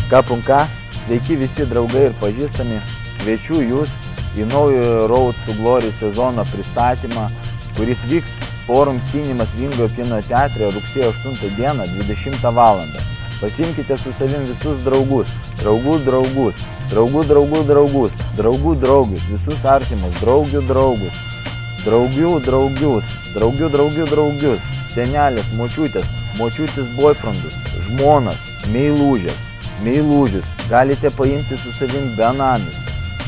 Kapunka, sveiki visi draugai ir pažįstami, kviečiu jūs į naujojo Road to Glory sezono pristatymą, kuris vyks Forum Cinemas Vingio kino teatre rugsėjo 8 dieną 20 val. Pasimkite su savim visus draugus, draugų draugus, draugų draugų draugus, draugų draugius, visus artimus, draugių draugus, draugių draugius, draugių draugių draugius, senelės, močiutės, močiutės boyfriendus, žmonas, meilužės, meilužius, galite paimti su savim benamius,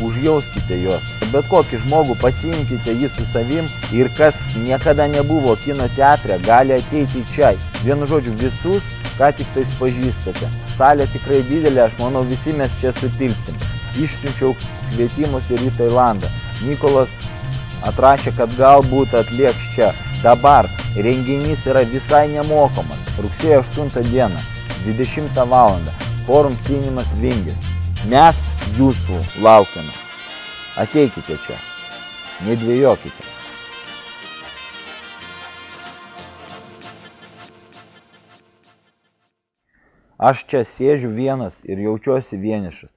užjauskite juos. Bet kokį žmogų pasiimkite jį su savim ir kas niekada nebuvo kino teatre, gali ateiti čia. Vienu žodžiu, visus, ką tik tais pažįstate. Salė tikrai didelė, aš manau, visi mes čia sutilpsim. Išsiunčiau kvietimus ir į Tailandą. Nikolas atrašė, kad galbūt atlieks čia. Dabar renginys yra visai nemokamas. Rugsėjo 8 dieną, 20 val. Forum Cinemas Vingis. Mes jūsų laukiame. Ateikite čia. Nedvejokite. Aš čia sėdžiu vienas ir jaučiuosi vienišas.